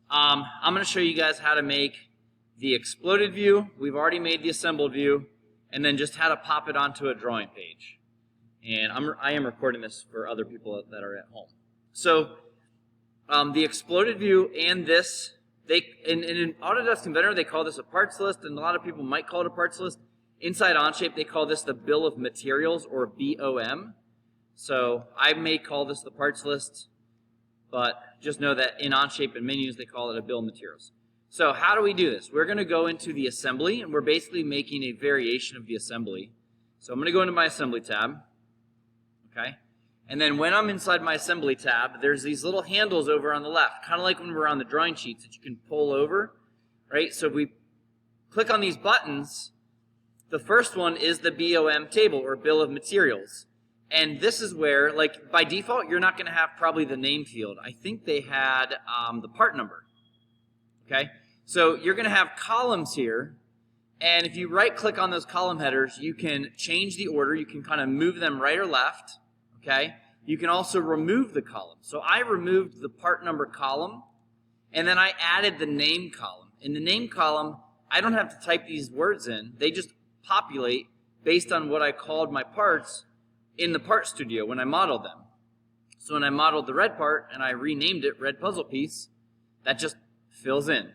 I'm going to show you guys how to make the exploded view. We've already made the assembled view, and then just how to pop it onto a drawing page. And I am recording this for other people that are at home. So the exploded view and this, in Autodesk Inventor, they call this a parts list, and a lot of people might call it a parts list. Inside Onshape, they call this the bill of materials, or BOM. So I may call this the parts list, but just know that in Onshape and menus, they call it a bill of materials. So how do we do this? We're going to go into the assembly, and we're basically making a variation of the assembly. So I'm going to go into my assembly tab. Okay? And then when I'm inside my assembly tab, there's these little handles over on the left, kind of like when we're on the drawing sheets that you can pull over, right? So if we click on these buttons, the first one is the BOM table, or bill of materials. And this is where, like, by default, you're not going to have probably the name field. I think they had the part number. Okay? So you're going to have columns here. And if you right-click on those column headers, you can change the order. You can kind of move them right or left. Okay? You can also remove the column. So I removed the part number column, and then I added the name column. In the name column, I don't have to type these words in. They just populate based on what I called my parts in the Part Studio when I modeled them. So when I modeled the red part and I renamed it red puzzle piece, that just fills in.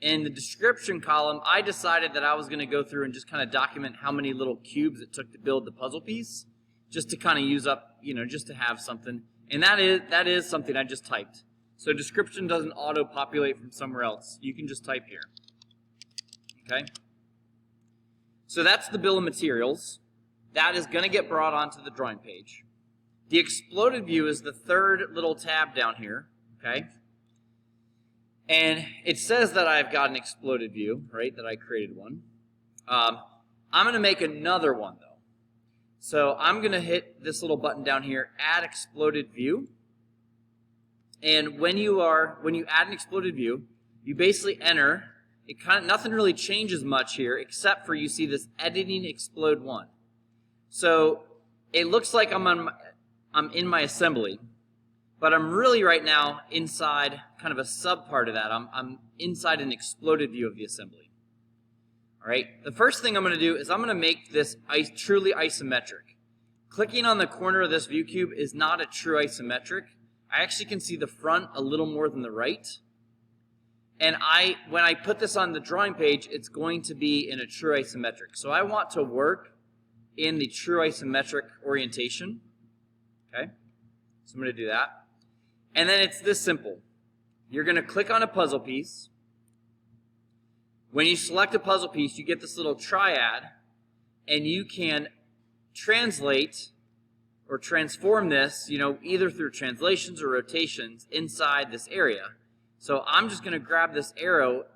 In the description column, I decided that I was going to go through and just kind of document how many little cubes it took to build the puzzle piece, just to kind of use up, just to have something. And that is something I just typed. So description doesn't auto-populate from somewhere else. You can just type here. Okay? So that's the bill of materials. That is going to get brought onto the drawing page. The exploded view is the third little tab down here, okay? And it says that I've got an exploded view, right, that I created one. I'm going to make another one, though. So I'm going to hit this little button down here, Add Exploded View. And when you add an exploded view, you basically enter. Nothing really changes much here, except for you see this Editing Explode 1. So it looks like I'm in my assembly, but I'm really right now inside kind of a sub part of that. I'm inside an exploded view of the assembly. All right. The first thing I'm going to do is I'm going to make this truly isometric. Clicking on the corner of this view cube is not a true isometric. I actually can see the front a little more than the right. And when I put this on the drawing page, it's going to be in a true isometric. So I want to work in the true isometric orientation. Okay? So I'm going to do that. And then it's this simple. You're going to click on a puzzle piece. When you select a puzzle piece, you get this little triad, and you can translate or transform this, either through translations or rotations inside this area. So I'm just going to grab this arrow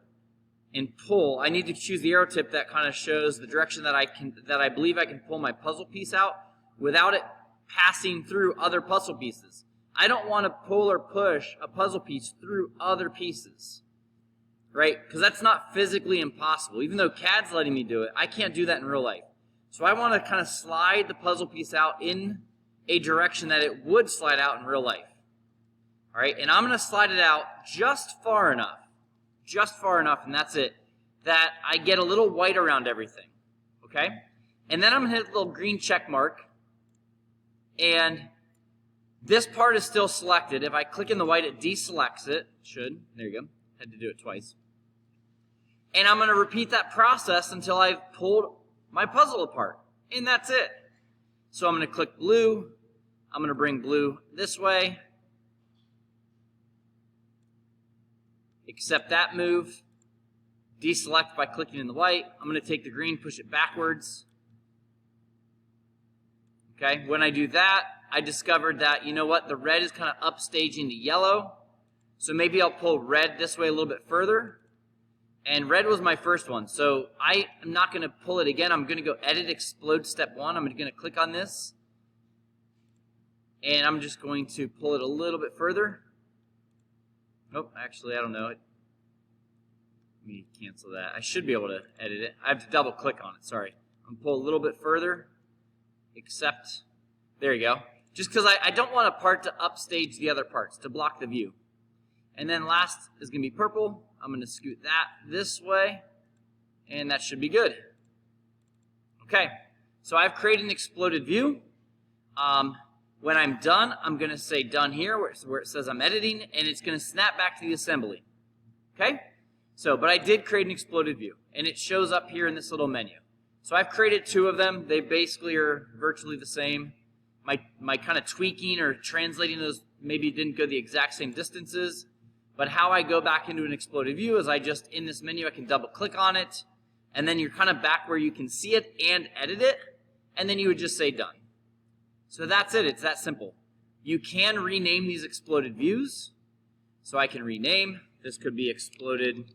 and pull. I need to choose the arrow tip that kind of shows the direction that I believe I can pull my puzzle piece out without it passing through other puzzle pieces. I don't want to pull or push a puzzle piece through other pieces, right? Because that's not physically impossible. Even though CAD's letting me do it, I can't do that in real life. So I want to kind of slide the puzzle piece out in a direction that it would slide out in real life. All right, and I'm going to slide it out just far enough, and that's it, that I get a little white around everything, okay? And then I'm going to hit a little green check mark, and this part is still selected. If I click in the white, it deselects it. There you go. Had to do it twice. And I'm going to repeat that process until I've pulled my puzzle apart, and that's it. So I'm going to click blue. I'm going to bring blue this way. Accept that move. Deselect by clicking in the white. I'm going to take the green, push it backwards. Okay, when I do that, I discovered that, the red is kind of upstaging the yellow. So maybe I'll pull red this way a little bit further. And red was my first one. So I am not going to pull it again. I'm going to go Edit Explode Step 1. I'm going to click on this. And I'm just going to pull it a little bit further. Nope, actually, I don't know. Let me cancel that. I should be able to edit it. I have to double click on it, sorry. I'm going to pull a little bit further. Accept. There you go. Just because I don't want a part to upstage the other parts, to block the view. And then last is going to be purple. I'm going to scoot that this way, and that should be good. Okay, so I've created an exploded view. When I'm done, I'm going to say done here where it says I'm editing, and it's going to snap back to the assembly. Okay? So, but I did create an exploded view, and it shows up here in this little menu. So I've created 2 of them. They basically are virtually the same. My kind of tweaking or translating those maybe didn't go the exact same distances, but how I go back into an exploded view is I just, in this menu, I can double click on it, and then you're kind of back where you can see it and edit it, and then you would just say done. So that's it. It's that simple. You can rename these exploded views. So I can rename. This could be exploded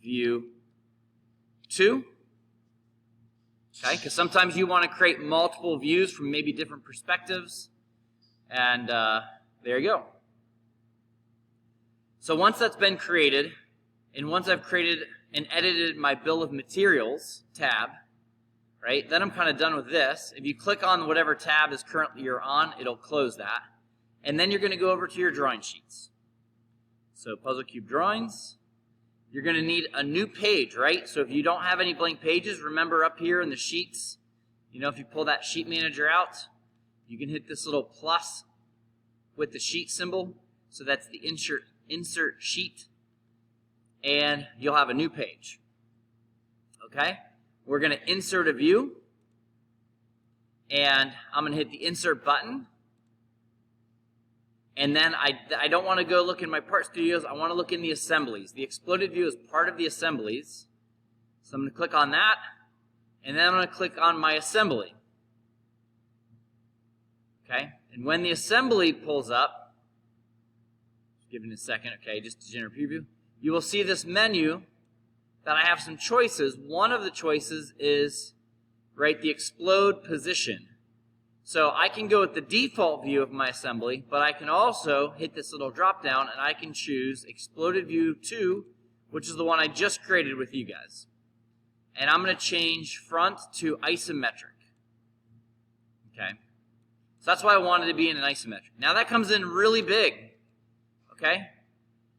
view 2. Okay, because sometimes you want to create multiple views from maybe different perspectives. And there you go. So once that's been created, and once I've created and edited my bill of materials tab, right, then I'm kind of done with this. If you click on whatever tab is currently you're on, it'll close that. And then you're going to go over to your drawing sheets. So Puzzle Cube Drawings. You're going to need a new page, right? So if you don't have any blank pages, remember up here in the sheets, if you pull that sheet manager out, you can hit this little plus with the sheet symbol. So that's the insert sheet, and you'll have a new page. Okay? We're going to insert a view, and I'm going to hit the insert button. And then I don't want to go look in my part studios. I want to look in the assemblies. The exploded view is part of the assemblies. So I'm going to click on that. And then I'm going to click on my assembly. Okay? And when the assembly pulls up, give it a second, okay, just to generate preview, you will see this menu that I have some choices. One of the choices is, right, the explode position. So I can go with the default view of my assembly, but I can also hit this little drop down and I can choose Exploded View 2, which is the one I just created with you guys. And I'm going to change front to isometric. Okay? So that's why I wanted to be in an isometric. Now that comes in really big. Okay?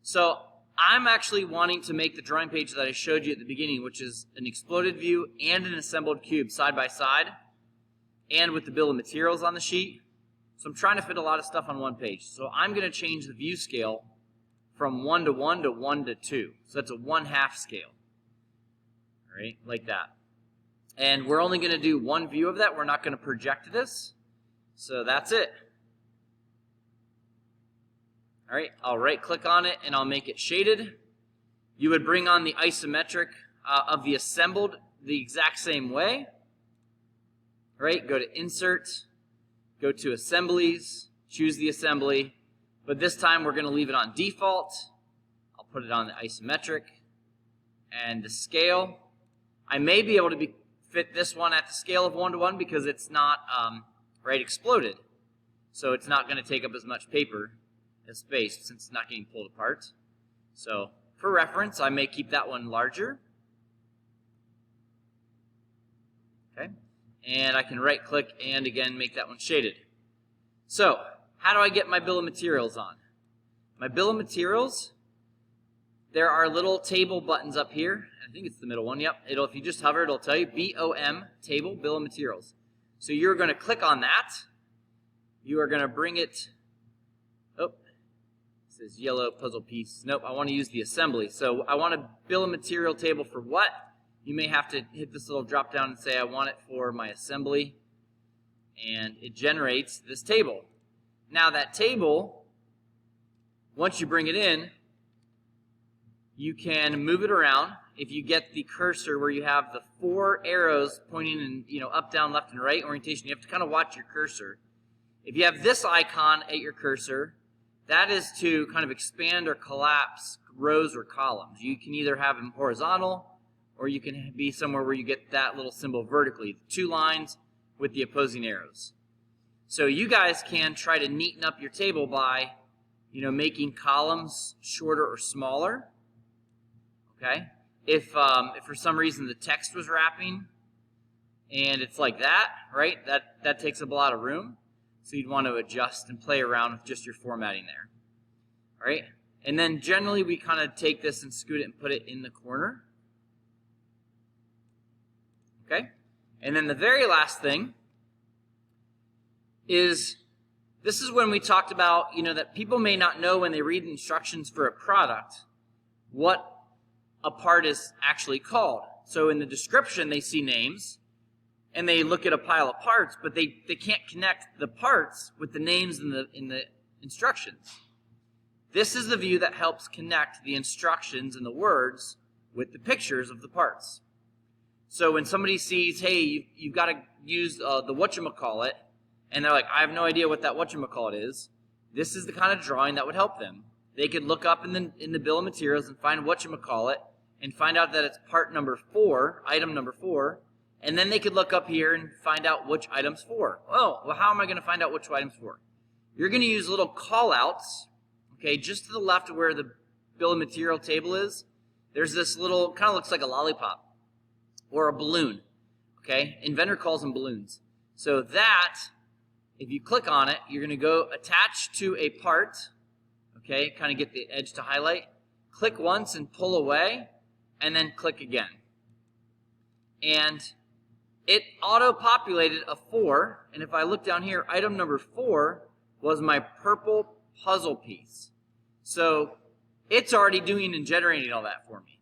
So I'm actually wanting to make the drawing page that I showed you at the beginning, which is an exploded view and an assembled cube side by side, and with the bill of materials on the sheet. So I'm trying to fit a lot of stuff on one page. So I'm going to change the view scale from 1 to 1 to 1 to 2. So that's a 1/2 scale. All right, like that. And we're only going to do one view of that. We're not going to project this. So that's it. All right, I'll right-click on it and I'll make it shaded. You would bring on the isometric of the assembled the exact same way. Right, go to Insert, go to Assemblies, choose the assembly, but this time we're going to leave it on default. I'll put it on the isometric, and the scale. I may be able to fit this one at the scale of 1 to 1 because it's not exploded, so it's not going to take up as much paper as space since it's not getting pulled apart. So for reference, I may keep that one larger. Okay. And I can right-click and, again, make that one shaded. So, how do I get my bill of materials on? My bill of materials, there are little table buttons up here. I think it's the middle one. Yep. If you just hover, it'll tell you BOM, table, bill of materials. So you're going to click on that. You are going to bring it, it says yellow puzzle piece. Nope, I want to use the assembly. So I want a bill of material table for what? You may have to hit this little drop down and say I want it for my assembly, and it generates this table. Now that table, once you bring it in, you can move it around. If you get the cursor where you have the 4 arrows pointing in, up, down, left, and right orientation, you have to kind of watch your cursor. If you have this icon at your cursor, that is to kind of expand or collapse rows or columns. You can either have them horizontal, or you can be somewhere where you get that little symbol vertically, 2 lines with the opposing arrows. So you guys can try to neaten up your table by, making columns shorter or smaller. Okay? If for some reason the text was wrapping and it's like that, right? That takes up a lot of room. So you'd want to adjust and play around with just your formatting there. All right? And then generally we kind of take this and scoot it and put it in the corner. Okay? And then the very last thing is, this is when we talked about, that people may not know when they read instructions for a product what a part is actually called. So in the description, they see names, and they look at a pile of parts, but they can't connect the parts with the names in the instructions. This is the view that helps connect the instructions and the words with the pictures of the parts. So when somebody sees, hey, you've got to use the whatchamacallit, and they're like, I have no idea what that whatchamacallit is, this is the kind of drawing that would help them. They could look up in the bill of materials and find whatchamacallit and find out that it's part number 4, item number 4, and then they could look up here and find out which item's for. Oh, well, how am I going to find out which item's for? You're going to use little callouts, okay, just to the left of where the bill of material table is. There's this little, kind of looks like a lollipop or a balloon, okay? Inventor calls them balloons. So that, if you click on it, you're going to go attach to a part, okay, kind of get the edge to highlight. Click once and pull away, and then click again. And it auto-populated a 4, and if I look down here, item number 4 was my purple puzzle piece. So it's already doing and generating all that for me.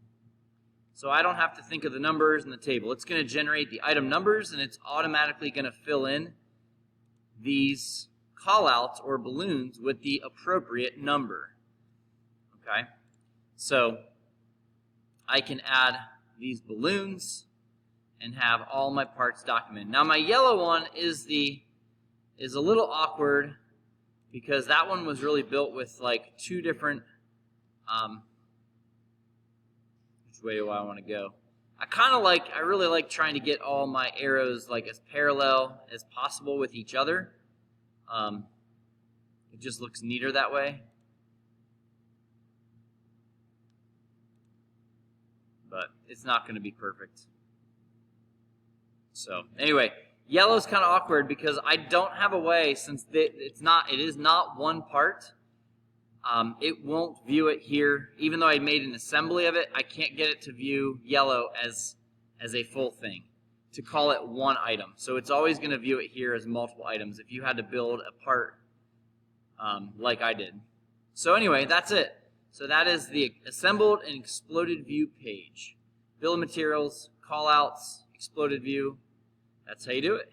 So I don't have to think of the numbers in the table. It's going to generate the item numbers, and it's automatically going to fill in these callouts or balloons with the appropriate number. Okay? So I can add these balloons and have all my parts documented. Now my yellow one is a little awkward because that one was really built with like 2 different which way do I want to go? I really like trying to get all my arrows like as parallel as possible with each other. It just looks neater that way. But it's not going to be perfect. So anyway, yellow is kind of awkward because I don't have a way, since it is not one part. It won't view it here. Even though I made an assembly of it, I can't get it to view yellow as a full thing, to call it one item. So it's always going to view it here as multiple items if you had to build a part like I did. So anyway, that's it. So that is the assembled and exploded view page. Bill of materials, callouts, exploded view. That's how you do it.